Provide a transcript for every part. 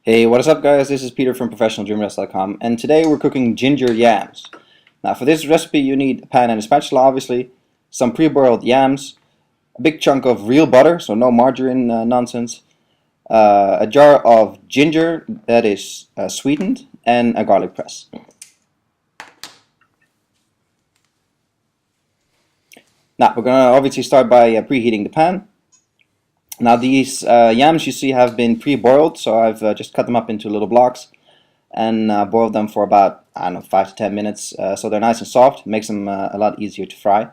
Hey, what is up guys? This is Peter from ProfessionalDreamRest.com, and today we're cooking ginger yams. Now for this recipe you need a pan and a spatula obviously, some pre-boiled yams, a big chunk of real butter, so no margarine nonsense, a jar of ginger that is sweetened, and a garlic press. Now we're going to obviously start by preheating the pan. Now these yams you see have been pre-boiled, so I've just cut them up into little blocks and boiled them for about, I don't know, 5 to 10 minutes, so they're nice and soft. It makes them a lot easier to fry.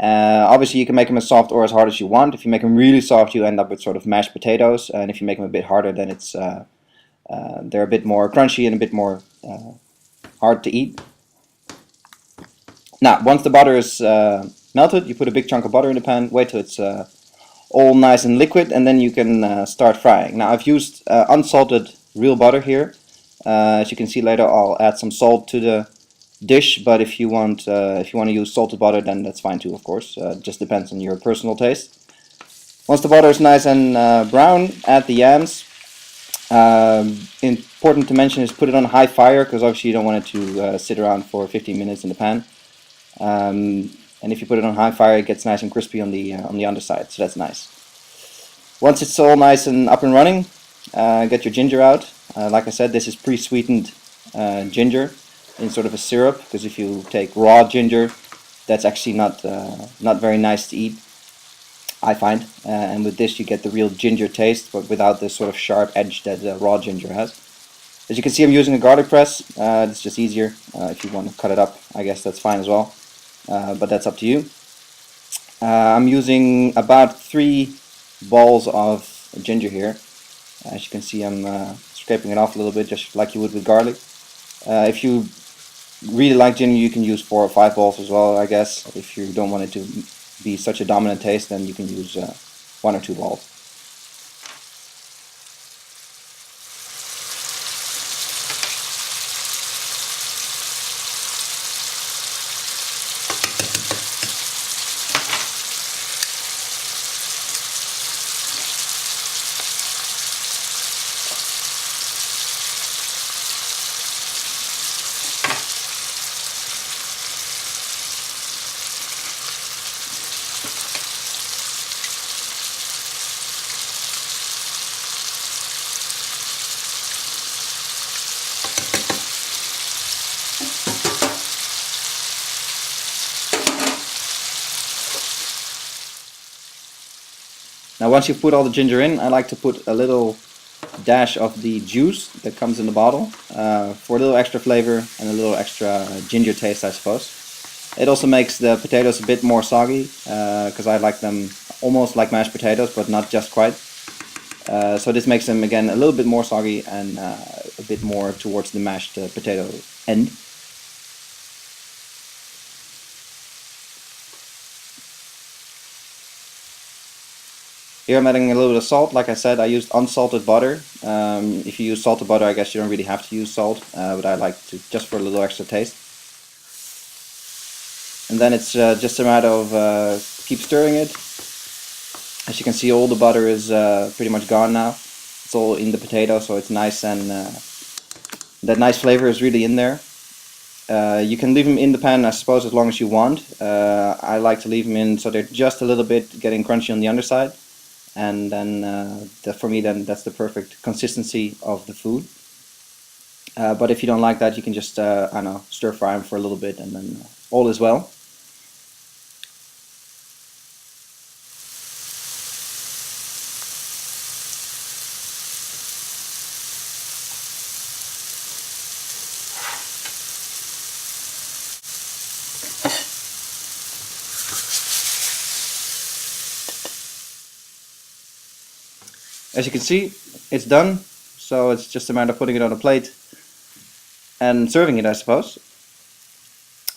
Obviously you can make them as soft or as hard as you want. If you make them really soft you end up with sort of mashed potatoes, and if you make them a bit harder then they're a bit more crunchy and a bit more hard to eat. Now once the butter is melted, you put a big chunk of butter in the pan, wait till it's all nice and liquid, and then you can start frying. Now I've used unsalted real butter here. As you can see later I'll add some salt to the dish, but if you want to use salted butter then that's fine too, of course. It just depends on your personal taste. Once the butter is nice and brown, add the yams. Important to mention is put it on high fire, because obviously you don't want it to sit around for 15 minutes in the pan. And if you put it on high fire, it gets nice and crispy on the underside, so that's nice. Once it's all nice and up and running, get your ginger out. Like I said, this is pre-sweetened ginger in sort of a syrup, because if you take raw ginger, that's actually not very nice to eat, I find. And with this you get the real ginger taste, but without this sort of sharp edge that raw ginger has. As you can see, I'm using a garlic press. It's just easier. If you want to cut it up, I guess that's fine as well. But that's up to you. I'm using about 3 balls of ginger here. As you can see, I'm scraping it off a little bit, just like you would with garlic. If you really like ginger, you can use 4 or 5 balls as well, I guess. If you don't want it to be such a dominant taste, then you can use 1 or 2 balls. Now once you've put all the ginger in, I like to put a little dash of the juice that comes in the bottle for a little extra flavor and a little extra ginger taste, I suppose. It also makes the potatoes a bit more soggy, because I like them almost like mashed potatoes, but not just quite. So this makes them again a little bit more soggy and a bit more towards the mashed potato end. Here I'm adding a little bit of salt. Like I said, I used unsalted butter. If you use salted butter, I guess you don't really have to use salt, but I like to, just for a little extra taste. And then it's just a matter of keep stirring it. As you can see, all the butter is pretty much gone now. It's all in the potato, so it's nice, and that nice flavor is really in there. You can leave them in the pan, I suppose, as long as you want. I like to leave them in so they're just a little bit getting crunchy on the underside. And then for me then that's the perfect consistency of the food. But if you don't like that, you can just I don't know, stir fry them for a little bit, and then all is well. As you can see, it's done, so it's just a matter of putting it on a plate and serving it, I suppose.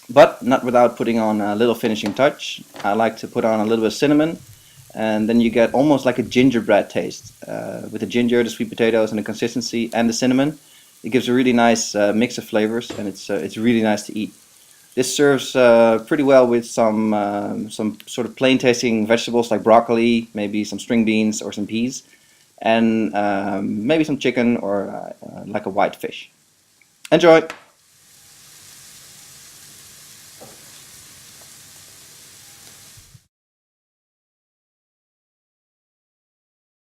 But not without putting on a little finishing touch. I like to put on a little bit of cinnamon, and then you get almost like a gingerbread taste. With the ginger, the sweet potatoes, and the consistency, and the cinnamon, it gives a really nice mix of flavors, and it's really nice to eat. This serves pretty well with some sort of plain tasting vegetables like broccoli, maybe some string beans or some peas. and maybe some chicken or like a white fish. Enjoy!